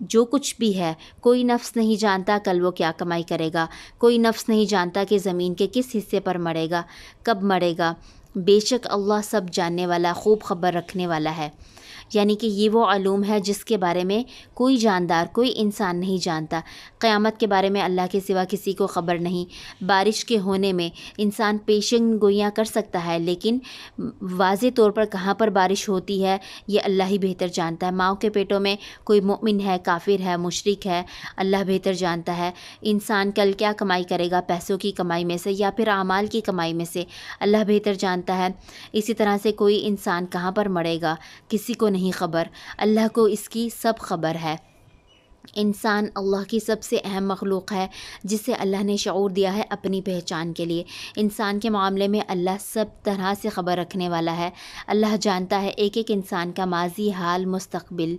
جو کچھ بھی ہے کوئی نفس نہیں جانتا کل وہ کیا کمائی کرے گا، کوئی نفس نہیں جانتا کہ زمین کے کس حصے پر مرے گا، کب مرے گا۔ بے شک اللہ سب جاننے والا، خوب خبر رکھنے والا ہے۔ یعنی کہ یہ وہ علوم ہے جس کے بارے میں کوئی جاندار، کوئی انسان نہیں جانتا۔ قیامت کے بارے میں اللہ کے سوا کسی کو خبر نہیں۔ بارش کے ہونے میں انسان پیشن گوئیاں کر سکتا ہے، لیکن واضح طور پر کہاں پر بارش ہوتی ہے یہ اللہ ہی بہتر جانتا ہے۔ ماؤں کے پیٹوں میں کوئی مومن ہے، کافر ہے، مشرک ہے، اللہ بہتر جانتا ہے۔ انسان کل کیا کمائی کرے گا، پیسوں کی کمائی میں سے یا پھر اعمال کی کمائی میں سے، اللہ بہتر جانتا ہے۔ اسی طرح سے کوئی انسان کہاں پر مرے گا کسی کو نہیں خبر، اللہ کو اس کی سب خبر ہے۔ انسان اللہ کی سب سے اہم مخلوق ہے جسے اللہ نے شعور دیا ہے اپنی پہچان کے لیے۔ انسان کے معاملے میں اللہ سب طرح سے خبر رکھنے والا ہے۔ اللہ جانتا ہے ایک ایک انسان کا ماضی، حال، مستقبل۔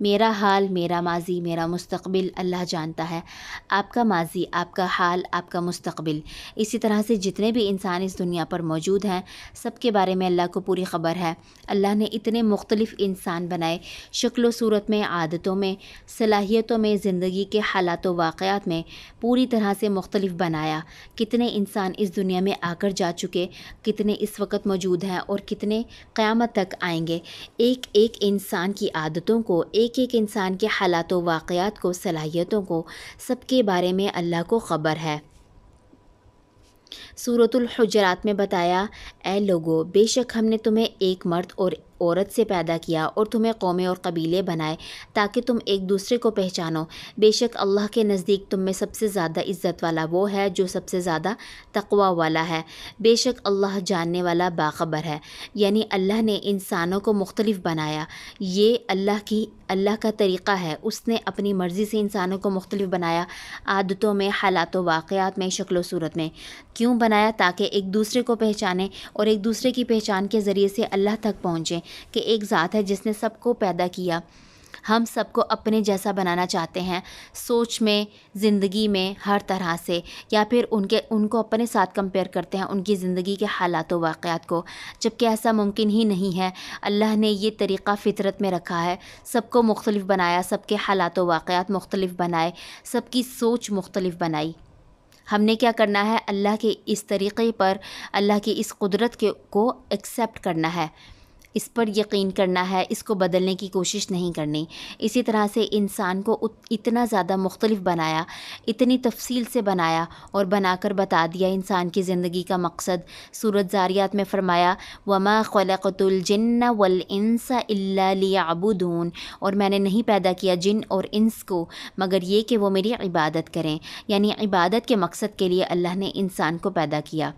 میرا حال، میرا ماضی، میرا مستقبل اللہ جانتا ہے۔ آپ کا ماضی، آپ کا حال، آپ کا مستقبل۔ اسی طرح سے جتنے بھی انسان اس دنیا پر موجود ہیں سب کے بارے میں اللہ کو پوری خبر ہے۔ اللہ نے اتنے مختلف انسان بنائے، شکل و صورت میں، عادتوں میں، صلاحیتوں میں، زندگی کے حالات و واقعات میں پوری طرح سے مختلف بنایا۔ کتنے انسان اس دنیا میں آ کر جا چکے، کتنے اس وقت موجود ہیں اور کتنے قیامت تک آئیں گے۔ ایک ایک انسان کی عادتوں کو، ایک ایک انسان کے حالات و واقعات کو، صلاحیتوں کو، سب کے بارے میں اللہ کو خبر ہے۔ سورۃ الحجرات میں بتایا، اے لوگو، بے شک ہم نے تمہیں ایک مرد اور عورت سے پیدا کیا اور تمہیں قومیں اور قبیلے بنائے تاکہ تم ایک دوسرے کو پہچانو۔ بے شک اللہ کے نزدیک تم میں سب سے زیادہ عزت والا وہ ہے جو سب سے زیادہ تقوی والا ہے۔ بے شک اللہ جاننے والا باخبر ہے۔ یعنی اللہ نے انسانوں کو مختلف بنایا، یہ اللہ کا طریقہ ہے۔ اس نے اپنی مرضی سے انسانوں کو مختلف بنایا، عادتوں میں، حالات و واقعات میں، شکل و صورت میں۔ کیوں بنایا؟ تاکہ ایک دوسرے کو پہچانیں اور ایک دوسرے کی پہچان کے ذریعے سے اللہ تک پہنچیں کہ ایک ذات ہے جس نے سب کو پیدا کیا۔ ہم سب کو اپنے جیسا بنانا چاہتے ہیں، سوچ میں، زندگی میں، ہر طرح سے، یا پھر ان کو اپنے ساتھ کمپیئر کرتے ہیں، ان کی زندگی کے حالات و واقعات کو، جبکہ ایسا ممکن ہی نہیں ہے۔ اللہ نے یہ طریقہ فطرت میں رکھا ہے، سب کو مختلف بنایا، سب کے حالات و واقعات مختلف بنائے، سب کی سوچ مختلف بنائی۔ ہم نے کیا کرنا ہے؟ اللہ کے اس طریقے پر، اللہ کی اس قدرت کو ایکسیپٹ کرنا ہے، اس پر یقین کرنا ہے، اس کو بدلنے کی کوشش نہیں کرنی۔ اسی طرح سے انسان کو اتنا زیادہ مختلف بنایا، اتنی تفصیل سے بنایا اور بنا کر بتا دیا انسان کی زندگی کا مقصد۔ سورۃ ذاریات میں فرمایا، وَمَا خَلَقْتُ الْجِنَّ وَالْإِنسَ إِلَّا لِيَعْبُدُونَ، اور میں نے نہیں پیدا کیا جن اور انس کو مگر یہ کہ وہ میری عبادت کریں۔ یعنی عبادت کے مقصد کے لیے اللہ نے انسان کو پیدا کیا۔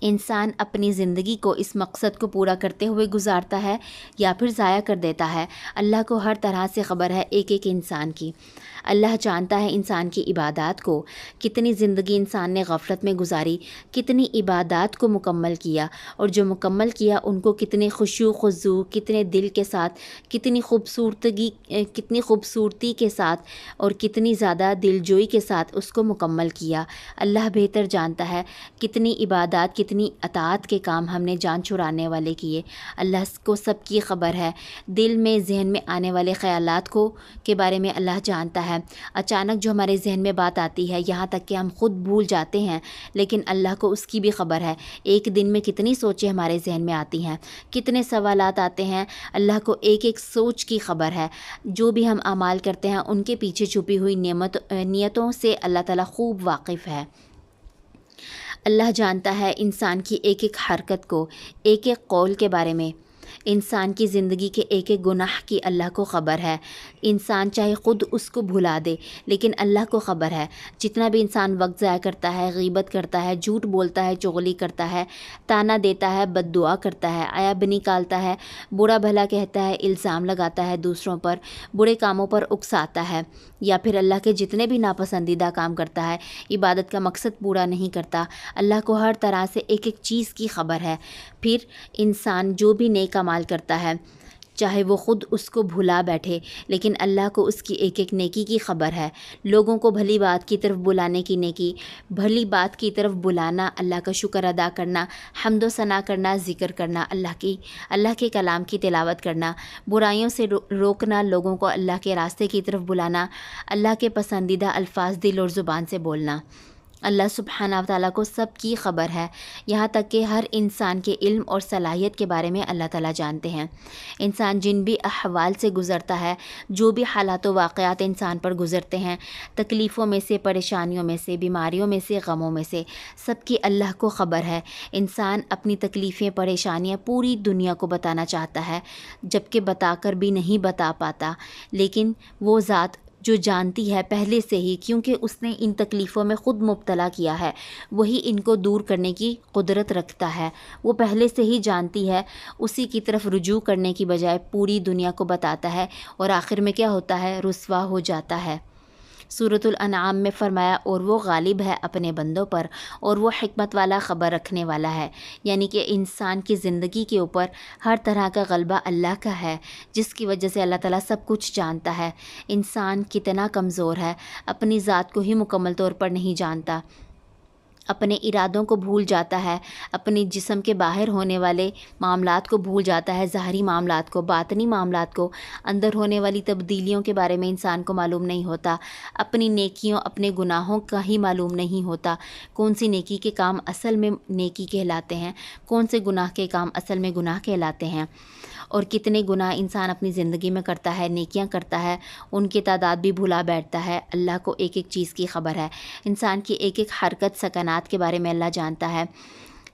انسان اپنی زندگی کو اس مقصد کو پورا کرتے ہوئے گزارتا ہے یا پھر ضائع کر دیتا ہے۔ اللہ کو ہر طرح سے خبر ہے ایک ایک انسان کی۔ اللہ جانتا ہے انسان کی عبادات کو، کتنی زندگی انسان نے غفلت میں گزاری، کتنی عبادات کو مکمل کیا، اور جو مکمل کیا ان کو کتنے خشوع خضوع، کتنے دل کے ساتھ، کتنی خوبصورتی کے ساتھ اور کتنی زیادہ دلجوئی کے ساتھ اس کو مکمل کیا۔ اللہ بہتر جانتا ہے کتنی عبادات، کتنی اطاعت کے کام ہم نے جان چھڑانے والے کیے۔ اللہ کو سب کی خبر ہے۔ دل میں، ذہن میں آنے والے خیالات کے بارے میں اللہ جانتا ہے۔ اچانک جو ہمارے ذہن میں بات آتی ہے، یہاں تک کہ ہم خود بھول جاتے ہیں، لیکن اللہ کو اس کی بھی خبر ہے۔ ایک دن میں کتنی سوچیں ہمارے ذہن میں آتی ہیں، کتنے سوالات آتے ہیں، اللہ کو ایک ایک سوچ کی خبر ہے۔ جو بھی ہم اعمال کرتے ہیں ان کے پیچھے چھپی ہوئی نیتوں سے اللہ تعالیٰ خوب واقف ہے۔ اللہ جانتا ہے انسان کی ایک ایک حرکت کو، ایک ایک قول کے بارے میں، انسان کی زندگی کے ایک ایک گناہ کی اللہ کو خبر ہے۔ انسان چاہے خود اس کو بھلا دے لیکن اللہ کو خبر ہے۔ جتنا بھی انسان وقت ضائع کرتا ہے، غیبت کرتا ہے، جھوٹ بولتا ہے، چغلی کرتا ہے، تانا دیتا ہے، بد دعا کرتا ہے، عیب نکالتا ہے، برا بھلا کہتا ہے، الزام لگاتا ہے دوسروں پر، برے کاموں پر اکساتا ہے، یا پھر اللہ کے جتنے بھی ناپسندیدہ کام کرتا ہے، عبادت کا مقصد پورا نہیں کرتا، اللہ کو ہر طرح سے ایک ایک چیز کی خبر ہے۔ پھر انسان جو بھی نیک اعمال کرتا ہے، چاہے وہ خود اس کو بھلا بیٹھے، لیکن اللہ کو اس کی ایک ایک نیکی کی خبر ہے۔ لوگوں کو بھلی بات کی طرف بلانے کی نیکی، بھلی بات کی طرف بلانا، اللہ کا شکر ادا کرنا، حمد و ثنا کرنا، ذکر کرنا، اللہ کے کلام کی تلاوت کرنا، برائیوں سے روکنا، لوگوں کو اللہ کے راستے کی طرف بلانا، اللہ کے پسندیدہ الفاظ دل اور زبان سے بولنا۔ اللہ سبحانہ و تعالیٰ کو سب کی خبر ہے، یہاں تک کہ ہر انسان کے علم اور صلاحیت کے بارے میں اللہ تعالیٰ جانتے ہیں۔ انسان جن بھی احوال سے گزرتا ہے، جو بھی حالات و واقعات انسان پر گزرتے ہیں، تکلیفوں میں سے، پریشانیوں میں سے، بیماریوں میں سے، غموں میں سے، سب کی اللہ کو خبر ہے۔ انسان اپنی تکلیفیں، پریشانیاں پوری دنیا کو بتانا چاہتا ہے، جبکہ بتا کر بھی نہیں بتا پاتا، لیکن وہ ذات جو جانتی ہے پہلے سے ہی، کیونکہ اس نے ان تکلیفوں میں خود مبتلا کیا ہے، وہی ان کو دور کرنے کی قدرت رکھتا ہے۔ وہ پہلے سے ہی جانتی ہے، اسی کی طرف رجوع کرنے کی بجائے پوری دنیا کو بتاتا ہے، اور آخر میں کیا ہوتا ہے؟ رسوا ہو جاتا ہے۔ سورۃ الانعام میں فرمایا، اور وہ غالب ہے اپنے بندوں پر، اور وہ حکمت والا، خبر رکھنے والا ہے، یعنی کہ انسان کی زندگی کے اوپر ہر طرح کا غلبہ اللہ کا ہے، جس کی وجہ سے اللہ تعالیٰ سب کچھ جانتا ہے۔ انسان کتنا کمزور ہے، اپنی ذات کو ہی مکمل طور پر نہیں جانتا، اپنے ارادوں کو بھول جاتا ہے، اپنی جسم کے باہر ہونے والے معاملات کو بھول جاتا ہے، ظاہری معاملات کو، باطنی معاملات کو، اندر ہونے والی تبدیلیوں کے بارے میں انسان کو معلوم نہیں ہوتا، اپنی نیکیوں، اپنے گناہوں کا ہی معلوم نہیں ہوتا، کون سی نیکی کے کام اصل میں نیکی کہلاتے ہیں، کون سے گناہ کے کام اصل میں گناہ کہلاتے ہیں، اور کتنے گناہ انسان اپنی زندگی میں کرتا ہے، نیکیاں کرتا ہے، ان کی تعداد بھی بھلا بیٹھتا ہے۔ اللہ کو ایک ایک چیز کی خبر ہے، انسان کی ایک ایک حرکت، سکنات کے بارے میں اللہ جانتا ہے۔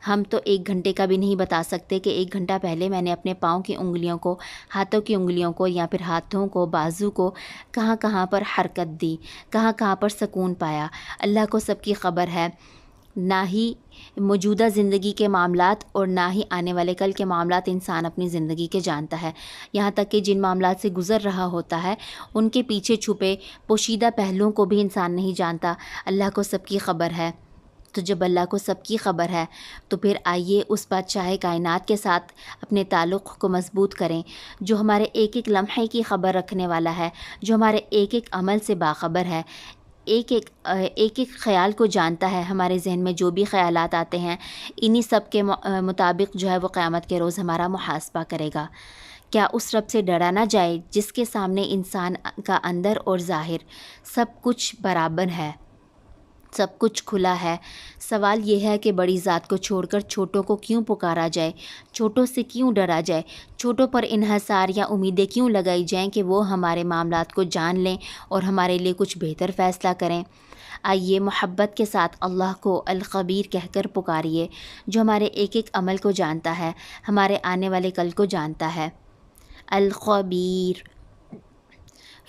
ہم تو 1 گھنٹے کا بھی نہیں بتا سکتے کہ 1 گھنٹہ پہلے میں نے اپنے پاؤں کی انگلیوں کو، ہاتھوں کی انگلیوں کو، یا پھر ہاتھوں کو، بازو کو کہاں کہاں پر حرکت دی، کہاں کہاں پر سکون پایا۔ اللہ کو سب کی خبر ہے، نہ ہی موجودہ زندگی کے معاملات اور نہ ہی آنے والے کل کے معاملات انسان اپنی زندگی کے جانتا ہے، یہاں تک کہ جن معاملات سے گزر رہا ہوتا ہے ان کے پیچھے چھپے پوشیدہ پہلوؤں کو بھی انسان نہیں جانتا۔ اللہ کو سب کی خبر ہے۔ تو جب اللہ کو سب کی خبر ہے تو پھر آئیے اس بادشاہ کائنات کے ساتھ اپنے تعلق کو مضبوط کریں، جو ہمارے ایک ایک لمحے کی خبر رکھنے والا ہے، جو ہمارے ایک ایک عمل سے باخبر ہے، ایک ایک خیال کو جانتا ہے، ہمارے ذہن میں جو بھی خیالات آتے ہیں انہی سب کے مطابق جو ہے وہ قیامت کے روز ہمارا محاسبہ کرے گا۔ کیا اس رب سے ڈرا نہ جائے جس کے سامنے انسان کا اندر اور ظاہر سب کچھ برابر ہے، سب کچھ کھلا ہے۔ سوال یہ ہے کہ بڑی ذات کو چھوڑ کر چھوٹوں کو کیوں پکارا جائے، چھوٹوں سے کیوں ڈرا جائے، چھوٹوں پر انحصار یا امیدیں کیوں لگائی جائیں کہ وہ ہمارے معاملات کو جان لیں اور ہمارے لیے کچھ بہتر فیصلہ کریں۔ آئیے محبت کے ساتھ اللہ کو الخبیر کہہ کر پکاریے، جو ہمارے ایک ایک عمل کو جانتا ہے، ہمارے آنے والے کل کو جانتا ہے۔ الخبیر۔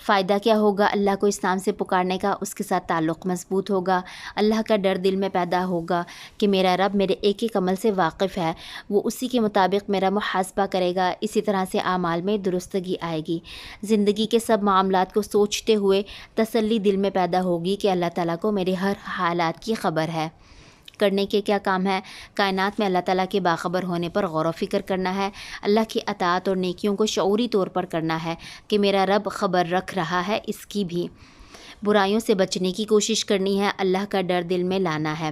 فائدہ کیا ہوگا اللہ کو اس نام سے پکارنے کا؟ اس کے ساتھ تعلق مضبوط ہوگا، اللہ کا ڈر دل میں پیدا ہوگا کہ میرا رب میرے ایک ایک عمل سے واقف ہے، وہ اسی کے مطابق میرا محاسبہ کرے گا، اسی طرح سے اعمال میں درستگی آئے گی۔ زندگی کے سب معاملات کو سوچتے ہوئے تسلی دل میں پیدا ہوگی کہ اللہ تعالیٰ کو میرے ہر حالات کی خبر ہے۔ کرنے کے کیا کام ہے؟ کائنات میں اللہ تعالیٰ کے باخبر ہونے پر غور و فکر کرنا ہے، اللہ کی اطاعت اور نیکیوں کو شعوری طور پر کرنا ہے کہ میرا رب خبر رکھ رہا ہے اس کی بھی۔ برائیوں سے بچنے کی کوشش کرنی ہے، اللہ کا ڈر دل میں لانا ہے۔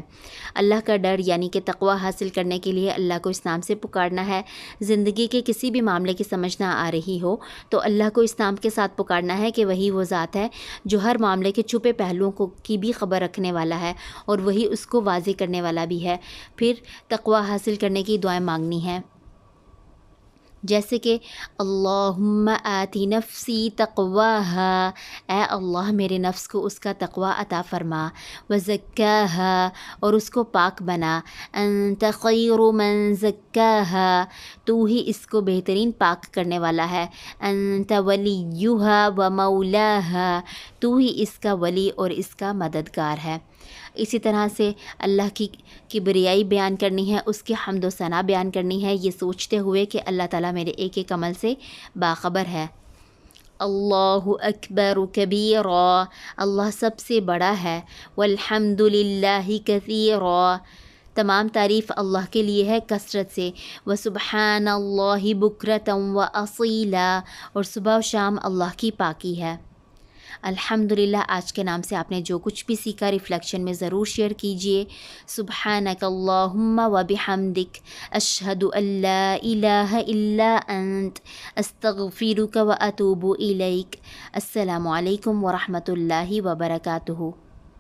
اللہ کا ڈر یعنی کہ تقوی حاصل کرنے کے لیے اللہ کو اس نام سے پکارنا ہے۔ زندگی کے کسی بھی معاملے کی سمجھ نہ آ رہی ہو تو اللہ کو اس نام کے ساتھ پکارنا ہے کہ وہی وہ ذات ہے جو ہر معاملے کے چھپے پہلوؤں کی بھی خبر رکھنے والا ہے اور وہی اس کو واضح کرنے والا بھی ہے۔ پھر تقوی حاصل کرنے کی دعائیں مانگنی ہے، جیسے کہ اللہم آتی نفسی تقواہا، اے اللہ میرے نفس کو اس کا تقوی عطا فرما، وزکاہا، اور اس کو پاک بنا، انت خیر من زکاہا، تو ہی اس کو بہترین پاک کرنے والا ہے، انت ولیہا و مولاہا، تو ہی اس کا ولی اور اس کا مددگار ہے۔ اسی طرح سے اللہ کی کبریائی بیان کرنی ہے، اس کی حمد و ثنا بیان کرنی ہے، یہ سوچتے ہوئے کہ اللہ تعالیٰ میرے ایک ایک عمل سے باخبر ہے۔ اللہ اکبر کبیرا، اللہ سب سے بڑا ہے، والحمد للہ کثیرا، تمام تعریف اللہ کے لیے ہے کثرت سے، وسبحان اللہ بکرۃ و اصیلا، اور صبح و شام اللہ کی پاکی ہے۔ الحمدللہ آج کے نام سے آپ نے جو کچھ بھی سیکھا ریفلیکشن میں ضرور شیئر کیجئے۔ سبحانک اللہم و بحمدک، اشہد ان لا الہ الا انت، استغفرک و اتوب الیک۔ السلام علیکم ورحمۃ اللہ وبرکاتہ۔